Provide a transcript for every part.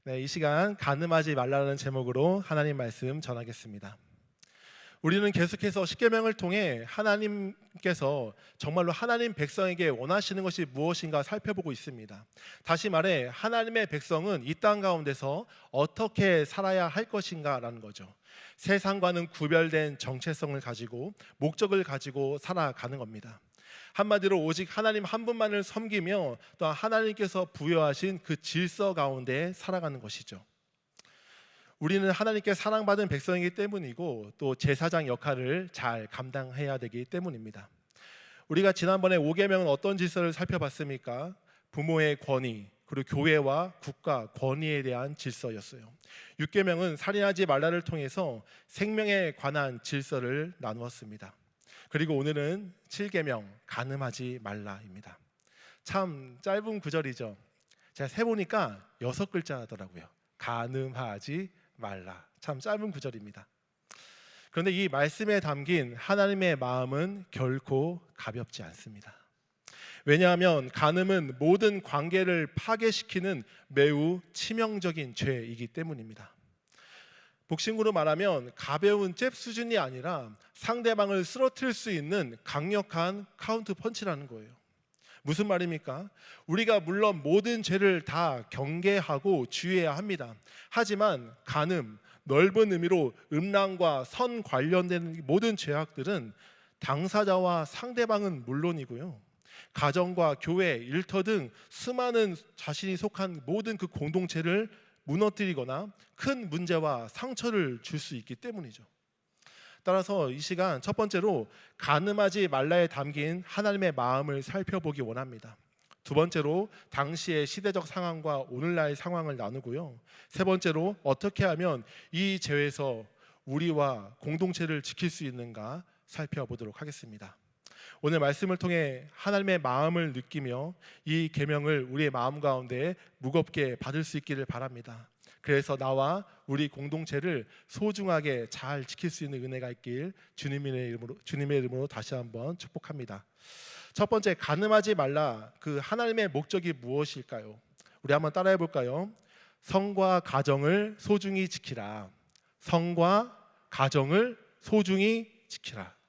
네, 이 시간 간음하지 말라는 제목으로 하나님 말씀 전하겠습니다. 우리는 계속해서 십계명을 통해 하나님께서 정말로 하나님 백성에게 원하시는 것이 무엇인가 살펴보고 있습니다. 다시 말해 하나님의 백성은 이 땅 가운데서 어떻게 살아야 할 것인가라는 거죠. 세상과는 구별된 정체성을 가지고 목적을 가지고 살아가는 겁니다. 한마디로 오직 하나님 한 분만을 섬기며 또 하나님께서 부여하신 그 질서 가운데 살아가는 것이죠. 우리는 하나님께 사랑받은 백성이기 때문이고 또 제사장 역할을 잘 감당해야 되기 때문입니다. 우리가 지난번에 5계명은 어떤 질서를 살펴봤습니까? 부모의 권위, 그리고 교회와 국가 권위에 대한 질서였어요. 6계명은 살인하지 말라를 통해서 생명에 관한 질서를 나누었습니다. 그리고 오늘은 7계명 간음하지 말라입니다. 참 짧은 구절이죠. 제가 세보니까 6글자더라고요. 간음하지 말라. 참 짧은 구절입니다. 그런데 이 말씀에 담긴 하나님의 마음은 결코 가볍지 않습니다. 왜냐하면 간음은 모든 관계를 파괴시키는 매우 치명적인 죄이기 때문입니다. 복싱으로 말하면 가벼운 잽 수준이 아니라 상대방을 쓰러뜨릴 수 있는 강력한 카운트 펀치라는 거예요. 무슨 말입니까? 우리가 물론 모든 죄를 다 경계하고 주의해야 합니다. 하지만 간음, 넓은 의미로 음란과 선 관련된 모든 죄악들은 당사자와 상대방은 물론이고요, 가정과 교회, 일터 등 수많은 자신이 속한 모든 그 공동체를 무너뜨리거나 큰 문제와 상처를 줄 수 있기 때문이죠. 따라서 이 시간 첫 번째로 간음하지 말라에 담긴 하나님의 마음을 살펴보기 원합니다. 두 번째로 당시의 시대적 상황과 오늘날의 상황을 나누고요, 세 번째로 어떻게 하면 이 죄에서 우리와 공동체를 지킬 수 있는가 살펴보도록 하겠습니다. 오늘 말씀을 통해 하나님의 마음을 느끼며 이 계명을 우리의 마음 가운데 무겁게 받을 수 있기를 바랍니다. 그래서 나와 우리 공동체를 소중하게 잘 지킬 수 있는 은혜가 있길 주님의 이름으로 다시 한번 축복합니다. 첫 번째, 간음하지 말라. 그 하나님의 목적이 무엇일까요? 우리 한번 따라해 볼까요? 성과 가정을 소중히 지키라. 성과 가정을 소중히 지키라.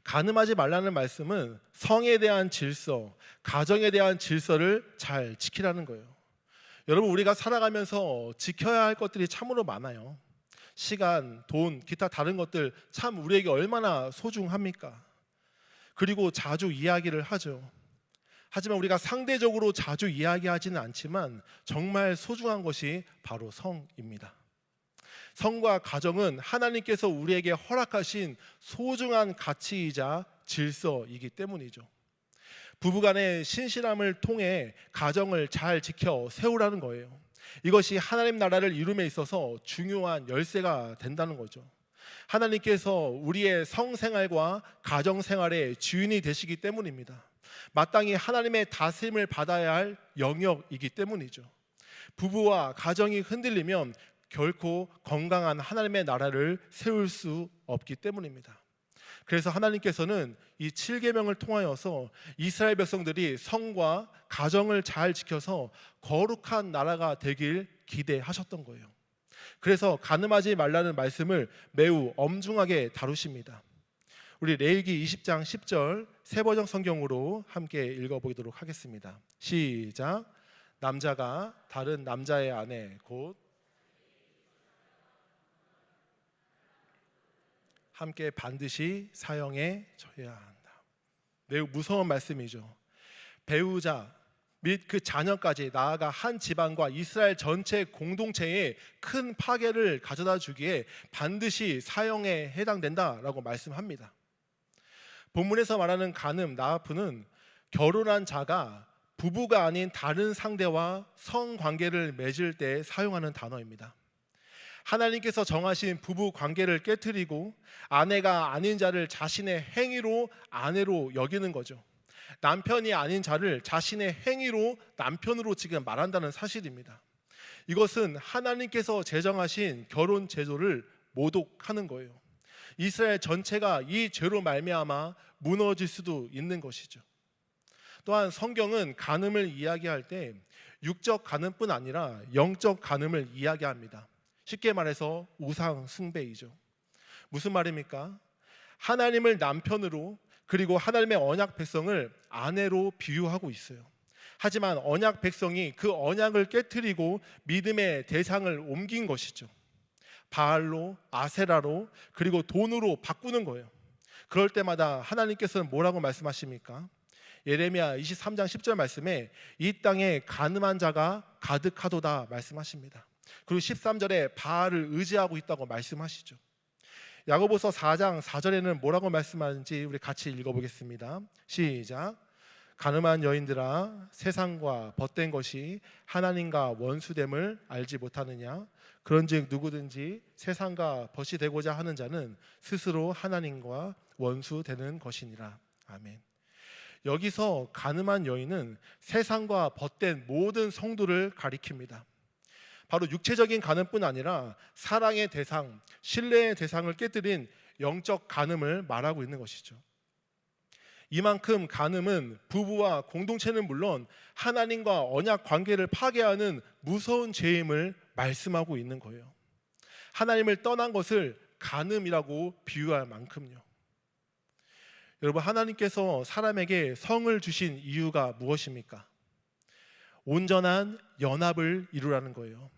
간음하지 말라는 말씀은 성에 대한 질서, 가정에 대한 질서를 잘 지키라는 거예요. 여러분, 우리가 살아가면서 지켜야 할 것들이 참으로 많아요. 시간, 돈, 기타 다른 것들 참 우리에게 얼마나 소중합니까? 그리고 자주 이야기를 하죠. 하지만 우리가 상대적으로 자주 이야기하지는 않지만 정말 소중한 것이 바로 성입니다. 성과 가정은 하나님께서 우리에게 허락하신 소중한 가치이자 질서이기 때문이죠. 부부간의 신실함을 통해 가정을 잘 지켜 세우라는 거예요. 이것이 하나님 나라를 이룸에 있어서 중요한 열쇠가 된다는 거죠. 하나님께서 우리의 성생활과 가정생활의 주인이 되시기 때문입니다. 마땅히 하나님의 다스림을 받아야 할 영역이기 때문이죠. 부부와 가정이 흔들리면 결코 건강한 하나님의 나라를 세울 수 없기 때문입니다. 그래서 하나님께서는 이 7계명을 통하여서 이스라엘 백성들이 성과 가정을 잘 지켜서 거룩한 나라가 되길 기대하셨던 거예요. 그래서 간음하지 말라는 말씀을 매우 엄중하게 다루십니다. 우리 레위기 20장 10절 새버전 성경으로 함께 읽어보도록 하겠습니다. 시작. 남자가 다른 남자의 아내 곧 함께 반드시 사형에 처해야 한다. 매우 무서운 말씀이죠. 배우자 및 그 자녀까지 나아가 한 집안과 이스라엘 전체 공동체에 큰 파괴를 가져다 주기에 반드시 사형에 해당된다라고 말씀합니다. 본문에서 말하는 간음, 나아프는 결혼한 자가 부부가 아닌 다른 상대와 성관계를 맺을 때 사용하는 단어입니다. 하나님께서 정하신 부부 관계를 깨트리고 아내가 아닌 자를 자신의 행위로 아내로 여기는 거죠. 남편이 아닌 자를 자신의 행위로 남편으로 지금 말한다는 사실입니다. 이것은 하나님께서 제정하신 결혼 제도를 모독하는 거예요. 이스라엘 전체가 이 죄로 말미암아 무너질 수도 있는 것이죠. 또한 성경은 간음을 이야기할 때 육적 간음뿐 아니라 영적 간음을 이야기합니다. 쉽게 말해서 우상 숭배이죠. 무슨 말입니까? 하나님을 남편으로 그리고 하나님의 언약 백성을 아내로 비유하고 있어요. 하지만 언약 백성이 그 언약을 깨트리고 믿음의 대상을 옮긴 것이죠. 바알로, 아세라로, 그리고 돈으로 바꾸는 거예요. 그럴 때마다 하나님께서는 뭐라고 말씀하십니까? 예레미야 23장 10절 말씀에 이 땅에 간음한 자가 가득하도다 말씀하십니다. 그리고 13절에 바알을 의지하고 있다고 말씀하시죠. 야고보서 4장 4절에는 뭐라고 말씀하는지 우리 같이 읽어보겠습니다. 시작. 간음한 여인들아, 세상과 벗된 것이 하나님과 원수됨을 알지 못하느냐? 그런즉 누구든지 세상과 벗이 되고자 하는 자는 스스로 하나님과 원수되는 것이니라. 아멘. 여기서 간음한 여인은 세상과 벗된 모든 성도를 가리킵니다. 바로 육체적인 간음뿐 아니라 사랑의 대상, 신뢰의 대상을 깨뜨린 영적 간음을 말하고 있는 것이죠. 이만큼 간음은 부부와 공동체는 물론 하나님과 언약 관계를 파괴하는 무서운 죄임을 말씀하고 있는 거예요. 하나님을 떠난 것을 간음이라고 비유할 만큼요. 여러분, 하나님께서 사람에게 성을 주신 이유가 무엇입니까? 온전한 연합을 이루라는 거예요.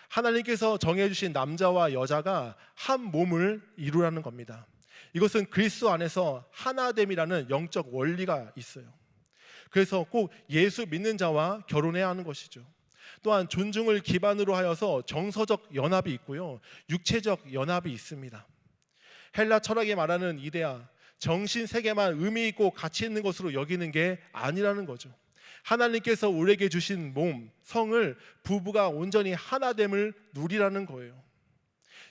하나님께서 정해주신 남자와 여자가 한 몸을 이루라는 겁니다. 이것은 그리스도 안에서 하나됨이라는 영적 원리가 있어요. 그래서 꼭 예수 믿는 자와 결혼해야 하는 것이죠. 또한 존중을 기반으로 하여서 정서적 연합이 있고요, 육체적 연합이 있습니다. 헬라 철학이 말하는 이데아, 정신 세계만 의미 있고 가치 있는 것으로 여기는 게 아니라는 거죠. 하나님께서 우리에게 주신 몸, 성을 부부가 온전히 하나됨을 누리라는 거예요.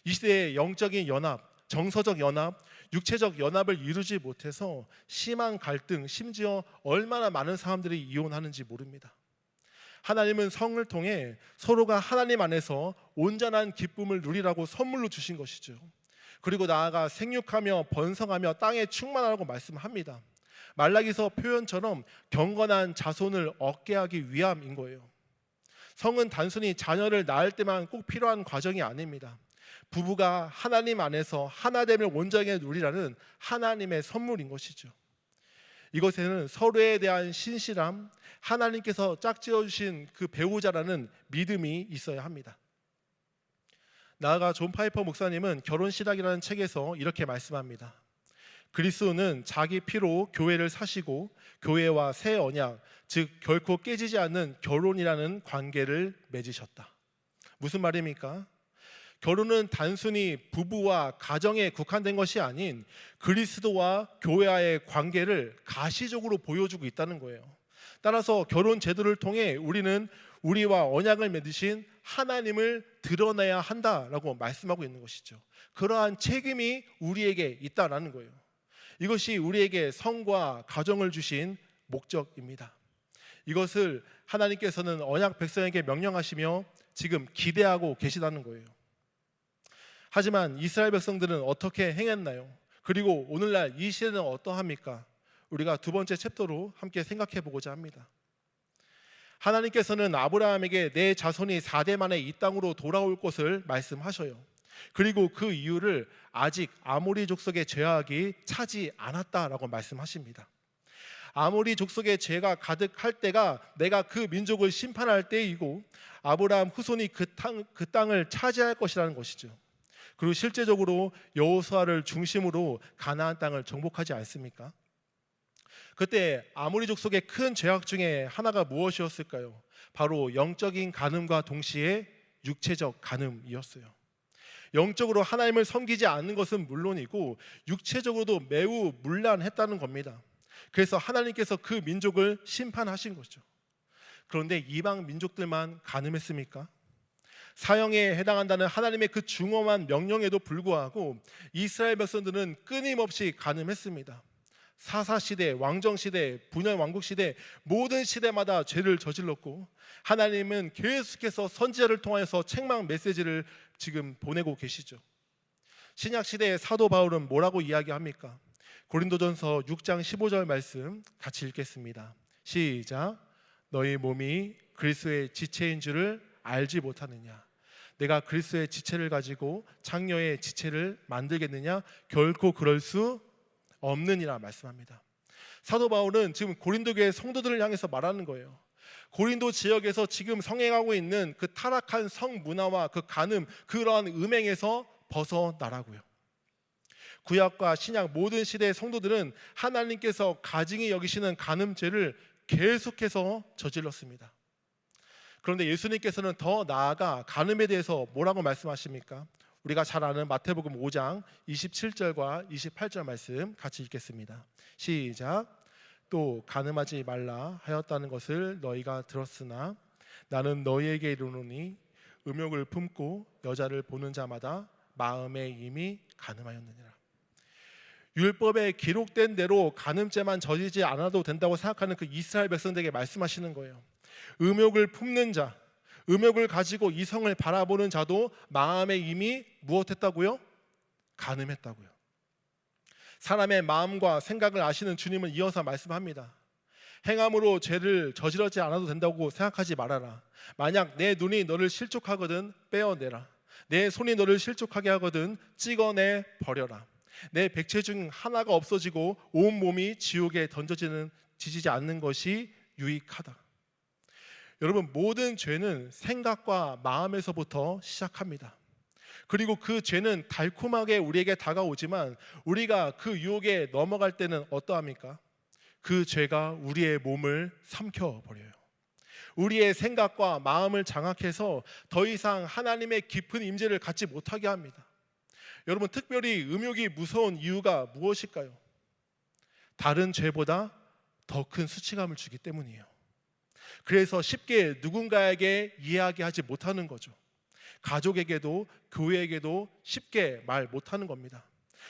이 시대의 영적인 연합, 정서적 연합, 육체적 연합을 이루지 못해서 심한 갈등, 심지어 얼마나 많은 사람들이 이혼하는지 모릅니다. 하나님은 성을 통해 서로가 하나님 안에서 온전한 기쁨을 누리라고 선물로 주신 것이죠. 그리고 나아가 생육하며 번성하며 땅에 충만하라고 말씀합니다. 말라기서 표현처럼 경건한 자손을 얻게 하기 위함인 거예요. 성은 단순히 자녀를 낳을 때만 꼭 필요한 과정이 아닙니다. 부부가 하나님 안에서 하나됨을 온전히 누리라는 하나님의 선물인 것이죠. 이것에는 서로에 대한 신실함, 하나님께서 짝지어 주신 그 배우자라는 믿음이 있어야 합니다. 나아가 존 파이퍼 목사님은 결혼신학이라는 책에서 이렇게 말씀합니다. 그리스도는 자기 피로 교회를 사시고 교회와 새 언약, 즉 결코 깨지지 않는 결혼이라는 관계를 맺으셨다. 무슨 말입니까? 결혼은 단순히 부부와 가정에 국한된 것이 아닌 그리스도와 교회와의 관계를 가시적으로 보여주고 있다는 거예요. 따라서 결혼 제도를 통해 우리는 우리와 언약을 맺으신 하나님을 드러내야 한다라고 말씀하고 있는 것이죠. 그러한 책임이 우리에게 있다라는 거예요. 이것이 우리에게 성과 가정을 주신 목적입니다. 이것을 하나님께서는 언약 백성에게 명령하시며 지금 기대하고 계시다는 거예요. 하지만 이스라엘 백성들은 어떻게 행했나요? 그리고 오늘날 이 시대는 어떠합니까? 우리가 두 번째 챕터로 함께 생각해 보고자 합니다. 하나님께서는 아브라함에게 내 자손이 4대 만에 이 땅으로 돌아올 것을 말씀하셔요. 그리고 그 이유를 아직 아모리 족속의 죄악이 차지 않았다라고 말씀하십니다. 아모리 족속의 죄가 가득할 때가 내가 그 민족을 심판할 때이고 아브라함 후손이 그 땅을 차지할 것이라는 것이죠. 그리고 실제적으로 여호수아를 중심으로 가나안 땅을 정복하지 않습니까? 그때 아모리 족속의 큰 죄악 중에 하나가 무엇이었을까요? 바로 영적인 간음과 동시에 육체적 간음이었어요. 영적으로 하나님을 섬기지 않는 것은 물론이고 육체적으로도 매우 문란했다는 겁니다. 그래서 하나님께서 그 민족을 심판하신 거죠. 그런데 이방 민족들만 간음했습니까? 사형에 해당한다는 하나님의 그 중엄한 명령에도 불구하고 이스라엘 백성들은 끊임없이 간음했습니다. 사사시대, 왕정시대, 분열왕국시대 모든 시대마다 죄를 저질렀고 하나님은 계속해서 선지자를 통해서 책망 메시지를 지금 보내고 계시죠. 신약시대의 사도 바울은 뭐라고 이야기합니까? 고린도전서 6장 15절 말씀 같이 읽겠습니다. 시작. 너희 몸이 그리스도의 지체인 줄을 알지 못하느냐? 내가 그리스도의 지체를 가지고 장녀의 지체를 만들겠느냐? 결코 그럴 수 없느니라 말씀합니다. 사도 바울은 지금 고린도 교회 성도들을 향해서 말하는 거예요. 고린도 지역에서 지금 성행하고 있는 그 타락한 성 문화와 그 간음, 그러한 음행에서 벗어나라고요. 구약과 신약 모든 시대의 성도들은 하나님께서 가증히 여기시는 간음죄를 계속해서 저질렀습니다. 그런데 예수님께서는 더 나아가 간음에 대해서 뭐라고 말씀하십니까? 우리가 잘 아는 마태복음 5장 27절과 28절 말씀 같이 읽겠습니다. 시작. 또 간음하지 말라 하였다는 것을 너희가 들었으나 나는 너희에게 이르노니 음욕을 품고 여자를 보는 자마다 마음에 이미 간음하였느니라. 율법에 기록된 대로 간음죄만 저지르지 않아도 된다고 생각하는 그 이스라엘 백성들에게 말씀하시는 거예요. 음욕을 품는 자, 음욕을 가지고 이성을 바라보는 자도 마음에 이미 무엇했다고요? 간음했다고요. 사람의 마음과 생각을 아시는 주님은 이어서 말씀합니다. 행함으로 죄를 저지르지 않아도 된다고 생각하지 말아라. 만약 내 눈이 너를 실족하거든 빼어내라. 내 손이 너를 실족하게 하거든 찍어내 버려라. 내 백체 중 하나가 없어지고 온 몸이 지옥에 던져지지 않는 것이 유익하다. 여러분, 모든 죄는 생각과 마음에서부터 시작합니다. 그리고 그 죄는 달콤하게 우리에게 다가오지만 우리가 그 유혹에 넘어갈 때는 어떠합니까? 그 죄가 우리의 몸을 삼켜버려요. 우리의 생각과 마음을 장악해서 더 이상 하나님의 깊은 임재를 갖지 못하게 합니다. 여러분, 특별히 음욕이 무서운 이유가 무엇일까요? 다른 죄보다 더 큰 수치감을 주기 때문이에요. 그래서 쉽게 누군가에게 이야기하지 못하는 거죠. 가족에게도 교회에게도 쉽게 말 못하는 겁니다.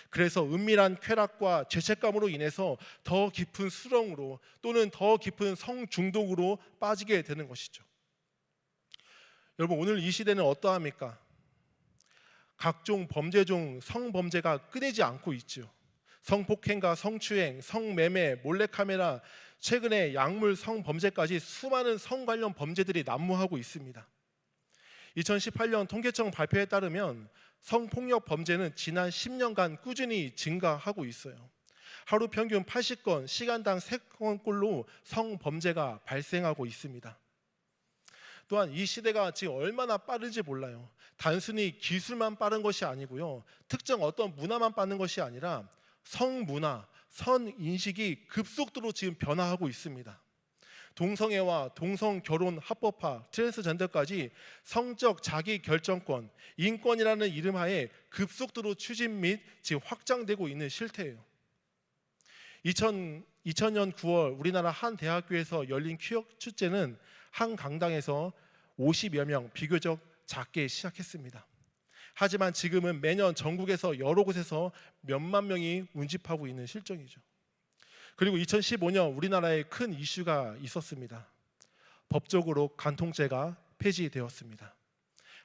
그래서 은밀한 쾌락과 죄책감으로 인해서 더 깊은 수렁으로 또는 더 깊은 성중독으로 빠지게 되는 것이죠. 여러분, 오늘 이 시대는 어떠합니까? 각종 범죄 중 성범죄가 끊이지 않고 있죠. 성폭행과 성추행, 성매매, 몰래카메라, 최근에 약물 성범죄까지 수많은 성 관련 범죄들이 난무하고 있습니다. 2018년 통계청 발표에 따르면 성폭력 범죄는 지난 10년간 꾸준히 증가하고 있어요. 하루 평균 80건, 시간당 3건꼴로 성범죄가 발생하고 있습니다. 또한 이 시대가 지금 얼마나 빠른지 몰라요. 단순히 기술만 빠른 것이 아니고요, 특정 어떤 문화만 빠른 것이 아니라 성문화, 선인식이 급속도로 지금 변화하고 있습니다. 동성애와 동성결혼 합법화, 트랜스젠더까지 성적 자기결정권, 인권이라는 이름하에 급속도로 추진 및 지금 확장되고 있는 실태예요. 2000년 9월 우리나라 한 대학교에서 열린 퀴어 축제는 한 강당에서 50여 명, 비교적 작게 시작했습니다. 하지만 지금은 매년 전국에서 여러 곳에서 몇만 명이 운집하고 있는 실정이죠. 그리고 2015년 우리나라에 큰 이슈가 있었습니다. 법적으로 간통죄가 폐지되었습니다.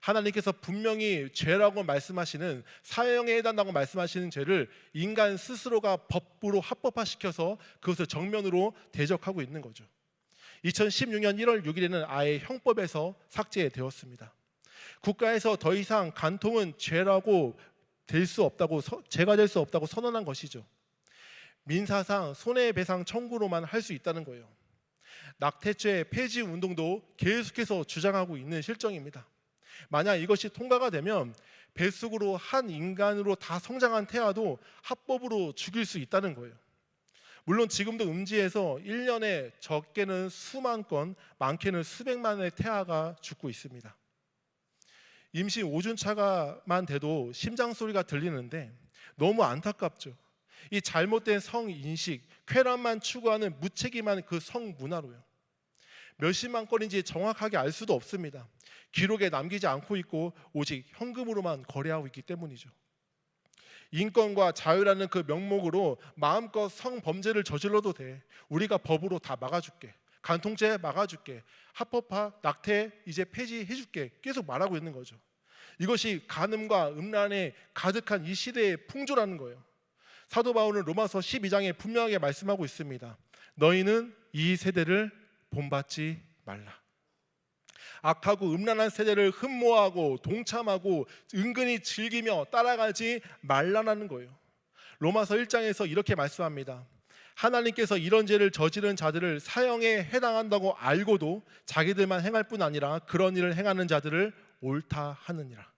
하나님께서 분명히 죄라고 말씀하시는, 사형에 해당한다고 말씀하시는 죄를 인간 스스로가 법으로 합법화시켜서 그것을 정면으로 대적하고 있는 거죠. 2016년 1월 6일에는 아예 형법에서 삭제되었습니다. 국가에서 더 이상 간통은 죄라고 될 수 없다고, 죄가 될 수 없다고 선언한 것이죠. 민사상 손해배상 청구로만 할 수 있다는 거예요. 낙태죄 폐지 운동도 계속해서 주장하고 있는 실정입니다. 만약 이것이 통과가 되면 뱃속으로 한 인간으로 다 성장한 태아도 합법으로 죽일 수 있다는 거예요. 물론 지금도 음지에서 1년에 적게는 수만 건, 많게는 수백만의 태아가 죽고 있습니다. 임신 5주차가만 돼도 심장 소리가 들리는데 너무 안타깝죠. 이 잘못된 성인식, 쾌락만 추구하는 무책임한 그 성문화로요. 몇십만 건인지 정확하게 알 수도 없습니다. 기록에 남기지 않고 있고 오직 현금으로만 거래하고 있기 때문이죠. 인권과 자유라는 그 명목으로 마음껏 성범죄를 저질러도 돼. 우리가 법으로 다 막아줄게. 간통죄 막아줄게. 합법화, 낙태 이제 폐지해줄게. 계속 말하고 있는 거죠. 이것이 간음과 음란에 가득한 이 시대의 풍조라는 거예요. 사도 바울은 로마서 12장에 분명하게 말씀하고 있습니다. 너희는 이 세대를 본받지 말라. 악하고 음란한 세대를 흠모하고 동참하고 은근히 즐기며 따라가지 말라는 거예요. 로마서 1장에서 이렇게 말씀합니다. 하나님께서 이런 죄를 저지른 자들을 사형에 해당한다고 알고도 자기들만 행할 뿐 아니라 그런 일을 행하는 자들을 옳다 하느니라.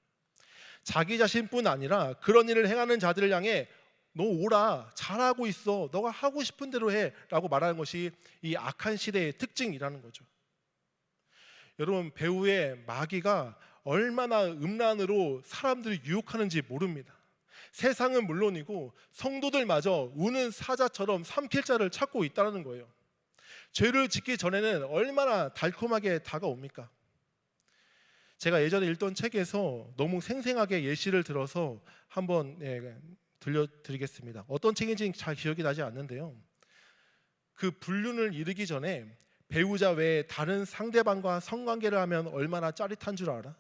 자기 자신뿐 아니라 그런 일을 행하는 자들을 향해 너 오라, 잘하고 있어, 너가 하고 싶은 대로 해 라고 말하는 것이 이 악한 시대의 특징이라는 거죠. 여러분, 배우의 마귀가 얼마나 음란으로 사람들을 유혹하는지 모릅니다. 세상은 물론이고 성도들마저 우는 사자처럼 삼킬 자를 찾고 있다는 거예요. 죄를 짓기 전에는 얼마나 달콤하게 다가옵니까? 제가 예전에 읽던 책에서 너무 생생하게 예시를 들어서 한번 들려드리겠습니다. 어떤 책인지 잘 기억이 나지 않는데요. 그 불륜을 이루기 전에 배우자 외에 다른 상대방과 성관계를 하면 얼마나 짜릿한 줄 알아?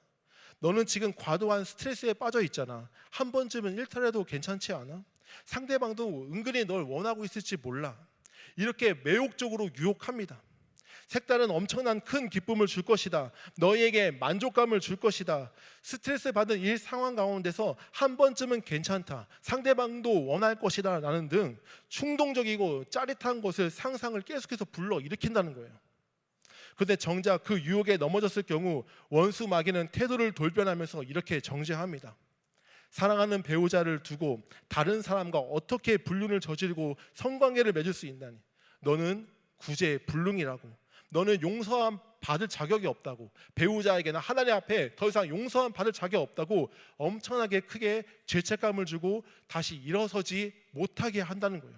너는 지금 과도한 스트레스에 빠져 있잖아. 한 번쯤은 일탈해도 괜찮지 않아? 상대방도 은근히 널 원하고 있을지 몰라. 이렇게 매혹적으로 유혹합니다. 색다른 엄청난 큰 기쁨을 줄 것이다. 너희에게 만족감을 줄 것이다. 스트레스 받은 일 상황 가운데서 한 번쯤은 괜찮다. 상대방도 원할 것이다. 라는 등 충동적이고 짜릿한 것을 상상을 계속해서 불러일으킨다는 거예요. 그런데 정작 그 유혹에 넘어졌을 경우 원수 마귀는 태도를 돌변하면서 이렇게 정죄합니다. 사랑하는 배우자를 두고 다른 사람과 어떻게 불륜을 저지르고 성관계를 맺을 수 있나니? 너는 구제 불능이라고. 너는 용서함 받을 자격이 없다고. 배우자에게는 하나님 앞에 더 이상 용서함 받을 자격이 없다고 엄청나게 크게 죄책감을 주고 다시 일어서지 못하게 한다는 거예요.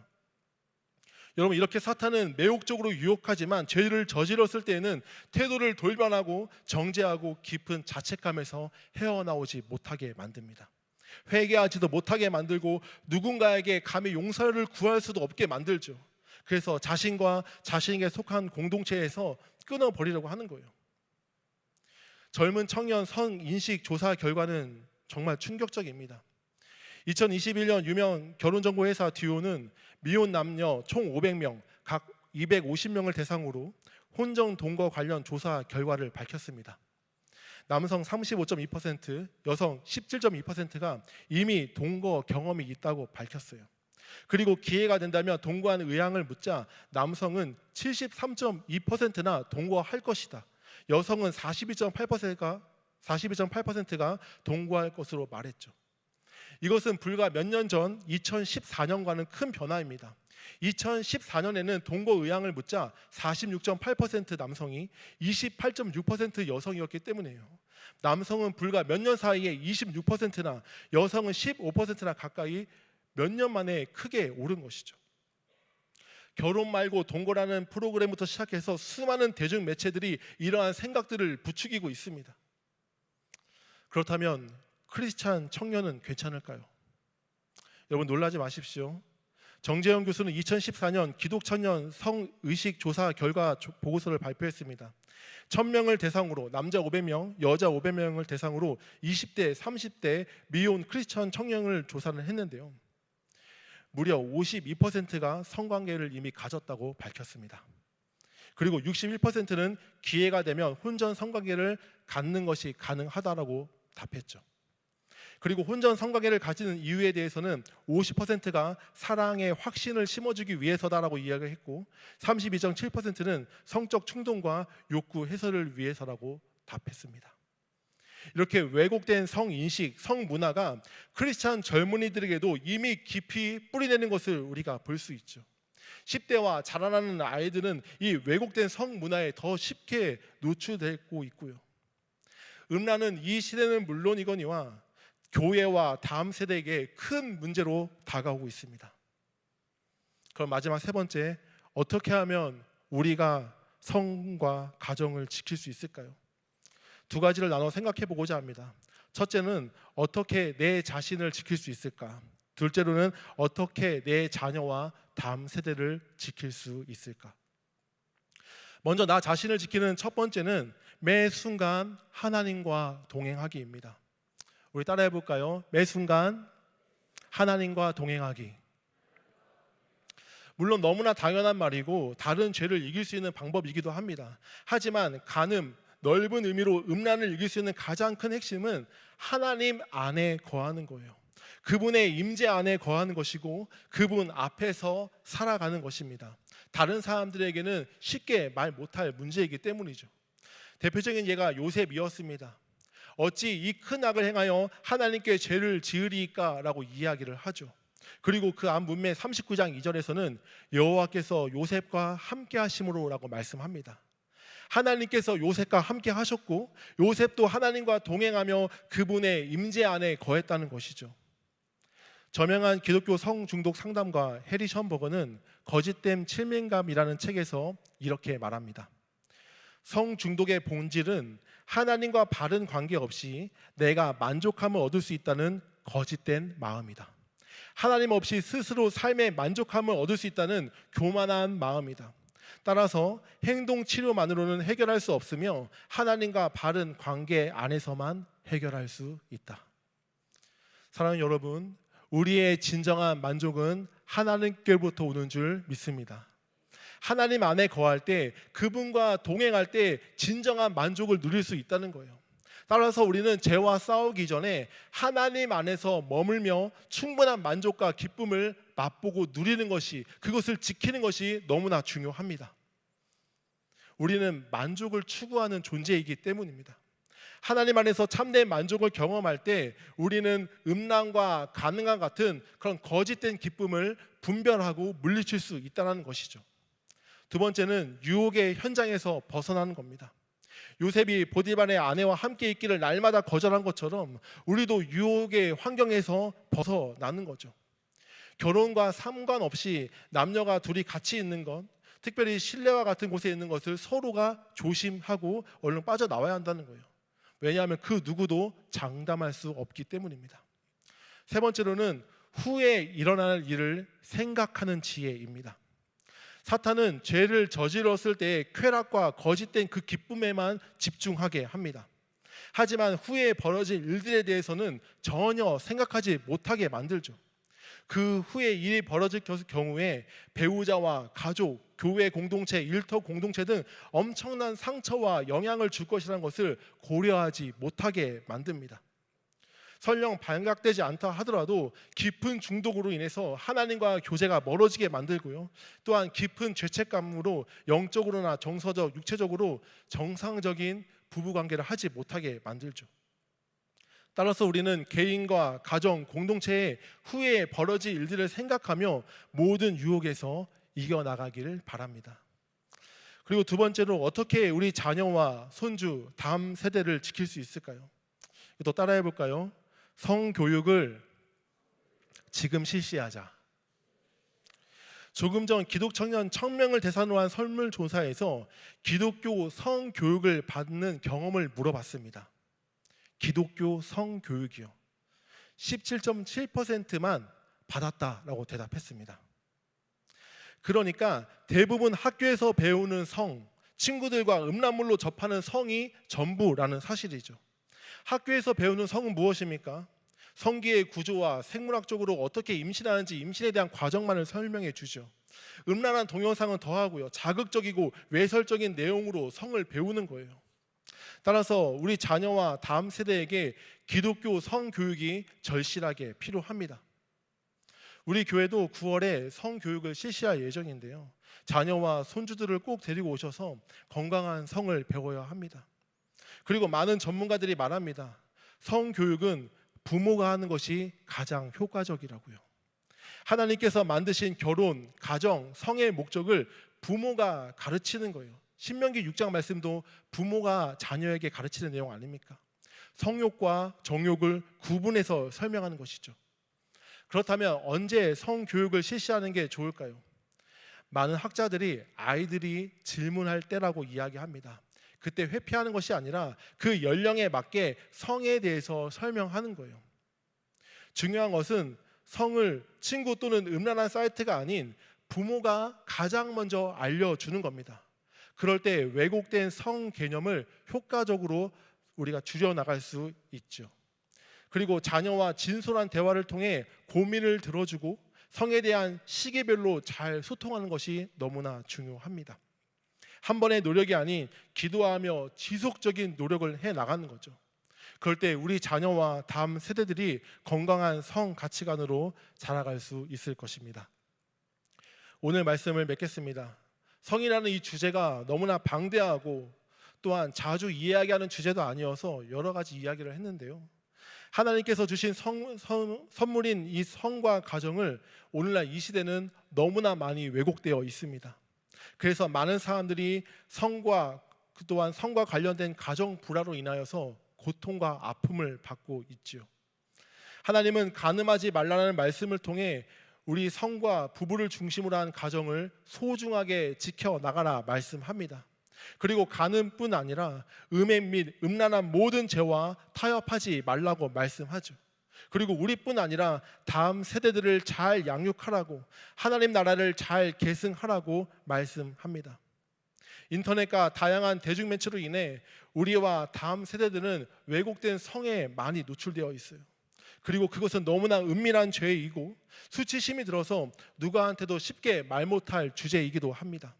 여러분, 이렇게 사탄은 매혹적으로 유혹하지만 죄를 저질렀을 때에는 태도를 돌변하고 정죄하고 깊은 자책감에서 헤어나오지 못하게 만듭니다. 회개하지도 못하게 만들고 누군가에게 감히 용서를 구할 수도 없게 만들죠. 그래서 자신과 자신에게 속한 공동체에서 끊어버리려고 하는 거예요. 젊은 청년 성인식 조사 결과는 정말 충격적입니다. 2021년 유명 결혼정보회사 듀오는 미혼 남녀 총 500명, 각 250명을 대상으로 혼전 동거 관련 조사 결과를 밝혔습니다. 남성 35.2%, 여성 17.2%가 이미 동거 경험이 있다고 밝혔어요. 그리고 기회가 된다면 동거하는 의향을 묻자 남성은 73.2%나 동거할 것이다. 여성은 42.8%가 동거할 것으로 말했죠. 이것은 불과 몇 년 전 2014년과는 큰 변화입니다. 2014년에는 동거 의향을 묻자 46.8% 남성이 28.6% 여성이었기 때문이에요. 남성은 불과 몇 년 사이에 26%나 여성은 15%나 가까이 몇 년 만에 크게 오른 것이죠. 결혼 말고 동거라는 프로그램부터 시작해서 수많은 대중 매체들이 이러한 생각들을 부추기고 있습니다. 그렇다면 크리스찬 청년은 괜찮을까요? 여러분, 놀라지 마십시오. 정재영 교수는 2014년 기독청년 성의식 조사 결과 보고서를 발표했습니다. 1000명을 대상으로 남자 500명, 여자 500명을 대상으로 20대, 30대 미혼 크리스천 청년을 조사를 했는데요. 무려 52%가 성관계를 이미 가졌다고 밝혔습니다. 그리고 61%는 기회가 되면 혼전 성관계를 갖는 것이 가능하다라고 답했죠. 그리고 혼전 성관계를 가지는 이유에 대해서는 50%가 사랑의 확신을 심어주기 위해서다라고 이야기를 했고 32.7%는 성적 충동과 욕구 해소를 위해서라고 답했습니다. 이렇게 왜곡된 성인식, 성문화가 크리스찬 젊은이들에게도 이미 깊이 뿌리내는 것을 우리가 볼 수 있죠. 10대와 자라나는 아이들은 이 왜곡된 성문화에 더 쉽게 노출되고 있고요. 음란은 이 시대는 물론이거니와 교회와 다음 세대에게 큰 문제로 다가오고 있습니다. 그럼 마지막 세 번째, 어떻게 하면 우리가 성과 가정을 지킬 수 있을까요? 두 가지를 나눠 생각해 보고자 합니다. 첫째는 어떻게 내 자신을 지킬 수 있을까? 둘째로는 어떻게 내 자녀와 다음 세대를 지킬 수 있을까? 먼저 나 자신을 지키는 첫 번째는 매 순간 하나님과 동행하기입니다. 우리 따라해 볼까요? 매 순간 하나님과 동행하기. 물론 너무나 당연한 말이고 다른 죄를 이길 수 있는 방법이기도 합니다. 하지만 간음, 넓은 의미로 음란을 이길 수 있는 가장 큰 핵심은 하나님 안에 거하는 거예요. 그분의 임재 안에 거하는 것이고 그분 앞에서 살아가는 것입니다. 다른 사람들에게는 쉽게 말 못할 문제이기 때문이죠. 대표적인 예가 요셉이었습니다. 어찌 이 큰 악을 행하여 하나님께 죄를 지으리까 라고 이야기를 하죠. 그리고 그 앞 문맥 39장 2절에서는 여호와께서 요셉과 함께 하심으로 라고 말씀합니다. 하나님께서 요셉과 함께 하셨고 요셉도 하나님과 동행하며 그분의 임재 안에 거했다는 것이죠. 저명한 기독교 성중독 상담가 해리 션버거는 거짓된 칠민감이라는 책에서 이렇게 말합니다. 성중독의 본질은 하나님과 바른 관계없이 내가 만족함을 얻을 수 있다는 거짓된 마음이다. 하나님 없이 스스로 삶의 만족함을 얻을 수 있다는 교만한 마음이다. 따라서 행동 치료만으로는 해결할 수 없으며 하나님과 바른 관계 안에서만 해결할 수 있다. 사랑하는 여러분, 우리의 진정한 만족은 하나님께로부터 오는 줄 믿습니다. 하나님 안에 거할 때, 그분과 동행할 때 진정한 만족을 누릴 수 있다는 거예요. 따라서 우리는 죄와 싸우기 전에 하나님 안에서 머물며 충분한 만족과 기쁨을 맛보고 누리는 것이, 그것을 지키는 것이 너무나 중요합니다. 우리는 만족을 추구하는 존재이기 때문입니다. 하나님 안에서 참된 만족을 경험할 때 우리는 음란과 간음과 같은 그런 거짓된 기쁨을 분별하고 물리칠 수 있다는 것이죠. 두 번째는 유혹의 현장에서 벗어나는 겁니다. 요셉이 보디발의 아내와 함께 있기를 날마다 거절한 것처럼 우리도 유혹의 환경에서 벗어나는 거죠. 결혼과 상관없이 남녀가 둘이 같이 있는 것, 특별히 실내와 같은 곳에 있는 것을 서로가 조심하고 얼른 빠져나와야 한다는 거예요. 왜냐하면 그 누구도 장담할 수 없기 때문입니다. 세 번째로는 후에 일어날 일을 생각하는 지혜입니다. 사탄은 죄를 저질렀을 때의 쾌락과 거짓된 그 기쁨에만 집중하게 합니다. 하지만 후에 벌어질 일들에 대해서는 전혀 생각하지 못하게 만들죠. 그 후에 일이 벌어질 경우에 배우자와 가족, 교회 공동체, 일터 공동체 등 엄청난 상처와 영향을 줄 것이라는 것을 고려하지 못하게 만듭니다. 설령 발각되지 않다 하더라도 깊은 중독으로 인해서 하나님과 교제가 멀어지게 만들고요. 또한 깊은 죄책감으로 영적으로나 정서적, 육체적으로 정상적인 부부관계를 하지 못하게 만들죠. 따라서 우리는 개인과 가정, 공동체의 후에 벌어질 일들을 생각하며 모든 유혹에서 이겨나가기를 바랍니다. 그리고 두 번째로 어떻게 우리 자녀와 손주, 다음 세대를 지킬 수 있을까요? 또 따라해 볼까요? 성교육을 지금 실시하자. 조금 전 기독청년 1000명을 대상으로 한 설문조사에서 기독교 성교육을 받는 경험을 물어봤습니다. 기독교 성교육이요. 17.7%만 받았다라고 대답했습니다. 그러니까 대부분 학교에서 배우는 성, 친구들과 음란물로 접하는 성이 전부라는 사실이죠. 학교에서 배우는 성은 무엇입니까? 성기의 구조와 생물학적으로 어떻게 임신하는지 임신에 대한 과정만을 설명해 주죠. 음란한 동영상은 더하고요. 자극적이고 외설적인 내용으로 성을 배우는 거예요. 따라서 우리 자녀와 다음 세대에게 기독교 성교육이 절실하게 필요합니다. 우리 교회도 9월에 성교육을 실시할 예정인데요. 자녀와 손주들을 꼭 데리고 오셔서 건강한 성을 배워야 합니다. 그리고 많은 전문가들이 말합니다. 성교육은 부모가 하는 것이 가장 효과적이라고요. 하나님께서 만드신 결혼, 가정, 성의 목적을 부모가 가르치는 거예요. 신명기 6장 말씀도 부모가 자녀에게 가르치는 내용 아닙니까? 성욕과 정욕을 구분해서 설명하는 것이죠. 그렇다면 언제 성교육을 실시하는 게 좋을까요? 많은 학자들이 아이들이 질문할 때라고 이야기합니다. 그때 회피하는 것이 아니라 그 연령에 맞게 성에 대해서 설명하는 거예요. 중요한 것은 성을 친구 또는 음란한 사이트가 아닌 부모가 가장 먼저 알려주는 겁니다. 그럴 때 왜곡된 성 개념을 효과적으로 우리가 줄여나갈 수 있죠. 그리고 자녀와 진솔한 대화를 통해 고민을 들어주고 성에 대한 시기별로 잘 소통하는 것이 너무나 중요합니다. 한 번의 노력이 아닌 기도하며 지속적인 노력을 해 나가는 거죠. 그럴 때 우리 자녀와 다음 세대들이 건강한 성 가치관으로 자라갈 수 있을 것입니다. 오늘 말씀을 맺겠습니다. 성이라는 이 주제가 너무나 방대하고 또한 자주 이야기하는 주제도 아니어서 여러 가지 이야기를 했는데요. 하나님께서 주신 선물인 이 성과 가정을 오늘날 이 시대는 너무나 많이 왜곡되어 있습니다. 그래서 많은 사람들이 성과 또한 성과 관련된 가정 불화로 인하여서 고통과 아픔을 받고 있죠. 하나님은 간음하지 말라는 말씀을 통해 우리 성과 부부를 중심으로 한 가정을 소중하게 지켜나가라 말씀합니다. 그리고 간음뿐 아니라 음행 및 음란한 모든 죄와 타협하지 말라고 말씀하죠. 그리고 우리뿐 아니라 다음 세대들을 잘 양육하라고, 하나님 나라를 잘 계승하라고 말씀합니다. 인터넷과 다양한 대중매체로 인해 우리와 다음 세대들은 왜곡된 성에 많이 노출되어 있어요. 그리고 그것은 너무나 은밀한 죄이고 수치심이 들어서 누구한테도 쉽게 말 못할 주제이기도 합니다.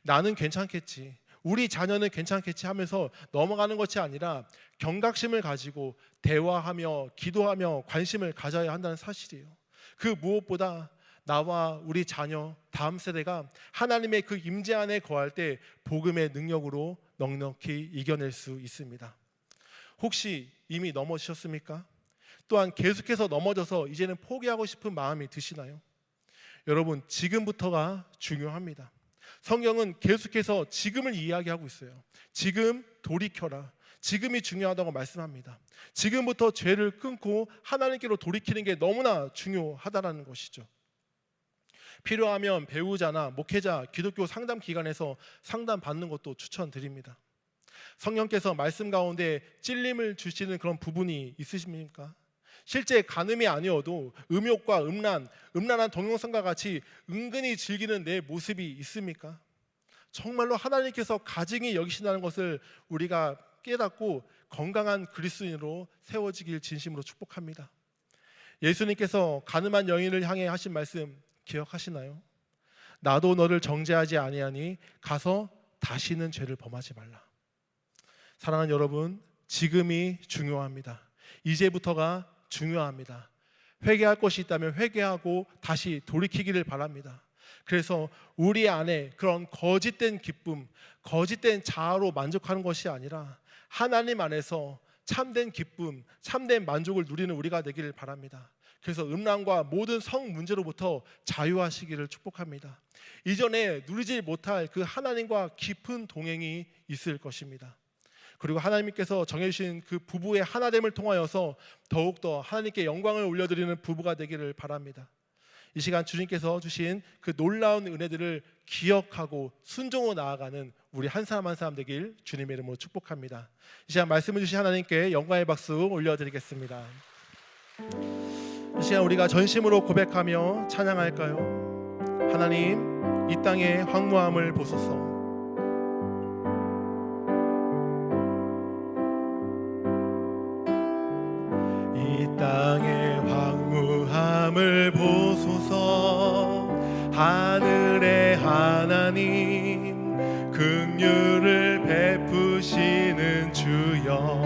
나는 괜찮겠지, 우리 자녀는 괜찮겠지 하면서 넘어가는 것이 아니라 경각심을 가지고 대화하며 기도하며 관심을 가져야 한다는 사실이에요. 그 무엇보다 나와 우리 자녀, 다음 세대가 하나님의 그 임재 안에 거할 때 복음의 능력으로 넉넉히 이겨낼 수 있습니다. 혹시 이미 넘어지셨습니까? 또한 계속해서 넘어져서 이제는 포기하고 싶은 마음이 드시나요? 여러분, 지금부터가 중요합니다. 성경은 계속해서 지금을 이야기하고 있어요. 지금 돌이켜라. 지금이 중요하다고 말씀합니다. 지금부터 죄를 끊고 하나님께로 돌이키는 게 너무나 중요하다는 것이죠. 필요하면 배우자나 목회자, 기독교 상담 기관에서 상담 받는 것도 추천드립니다. 성령께서 말씀 가운데 찔림을 주시는 그런 부분이 있으십니까? 실제 간음이 아니어도 음욕과 음란한 동영상과 같이 은근히 즐기는 내 모습이 있습니까? 정말로 하나님께서 가증히 여기신다는 것을 우리가 깨닫고 건강한 그리스도인으로 세워지길 진심으로 축복합니다. 예수님께서 간음한 여인을 향해 하신 말씀 기억하시나요? 나도 너를 정죄하지 아니하니 가서 다시는 죄를 범하지 말라. 사랑하는 여러분, 지금이 중요합니다. 이제부터가 중요합니다. 회개할 것이 있다면 회개하고 다시 돌이키기를 바랍니다. 그래서 우리 안에 그런 거짓된 기쁨, 거짓된 자아로 만족하는 것이 아니라 하나님 안에서 참된 기쁨, 참된 만족을 누리는 우리가 되기를 바랍니다. 그래서 음란과 모든 성 문제로부터 자유하시기를 축복합니다. 이전에 누리지 못할 그 하나님과 깊은 동행이 있을 것입니다. 그리고 하나님께서 정해주신 그 부부의 하나됨을 통하여서 더욱더 하나님께 영광을 올려드리는 부부가 되기를 바랍니다. 이 시간 주님께서 주신 그 놀라운 은혜들을 기억하고 순종으로 나아가는 우리 한 사람 한 사람 되길 주님의 이름으로 축복합니다. 이 시간 말씀을 주신 하나님께 영광의 박수 올려드리겠습니다. 이 시간 우리가 전심으로 고백하며 찬양할까요? 하나님, 이 땅의 황무함을 보소서. 이 땅의 황무함을 보소서. 하늘의 하나님, 긍휼을 베푸시는 주여,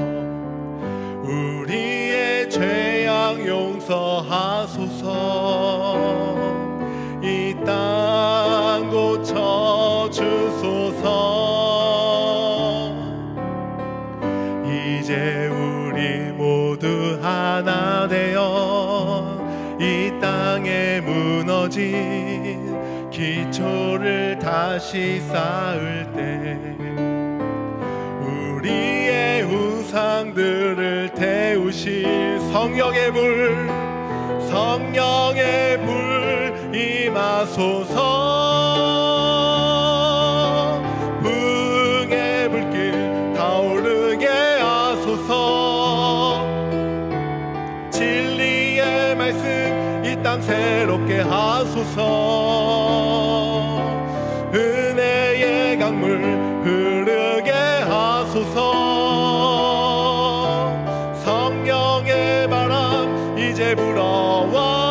우리의 죄악 용서하소서. 이 땅 고쳐주소서. 이제 우리 모두 하나 되어 이 땅에 무너진 기초를 다시 쌓을 때 우리의 우상들을 태우실 성령의 불, 성령의 불 임하소서. 풍의 불길 타오르게 하소서. 진리의 말씀 이 땅 새롭게 하소서. 은혜의 강물 흐르게 하소서. 성령의 바람 이제 불어와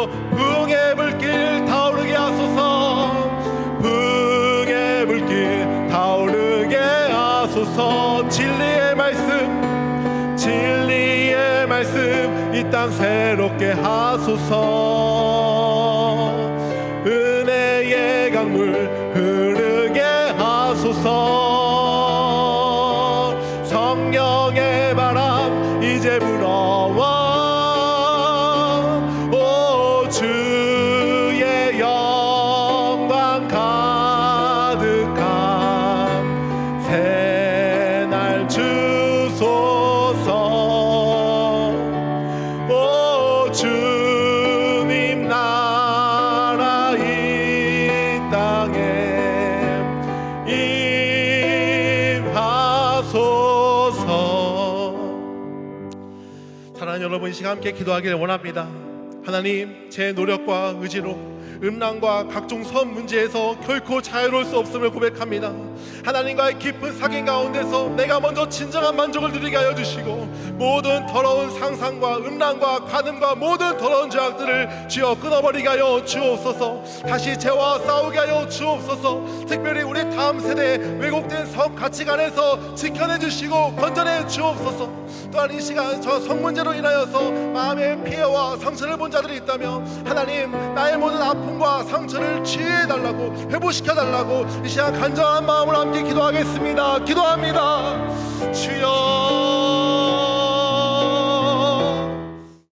부흥의 불길 타오르게 하소서. 부흥의 불길 타오르게 하소서. 진리의 말씀, 진리의 말씀 이 땅 새롭게 하소서. 은혜의 강물 흐르게 하소서. 성령의 바람 이제 불어와. 오 주의 영광 가득한 새날 주소서. 오 주님 나라 이 땅에 임하소서. 사랑하는 여러분, 이 시간 함께 기도하기를 원합니다. 하나님, 제 노력과 의지로 음란과 각종 선 문제에서 결코 자유로울 수 없음을 고백합니다. 하나님과의 깊은 사귐 가운데서 내가 먼저 진정한 만족을 누리게 하여 주시고, 모든 더러운 상상과 음란과 관음과 모든 더러운 죄악들을 주여 끊어버리게 하여 주옵소서. 다시 죄와 싸우게 하여 주옵소서. 특별히 우리 다음 세대의 왜곡된 성 가치관에서 지켜내 주시고 건져내 주옵소서. 또한 이 시간 저 성문제로 인하여서 마음의 피해와 상처를 본 자들이 있다면 하나님, 나의 모든 아픔과 상처를 치유해달라고, 회복시켜달라고 이 시간 간절한 마음으로 함께 기도하겠습니다. 기도합니다. 주여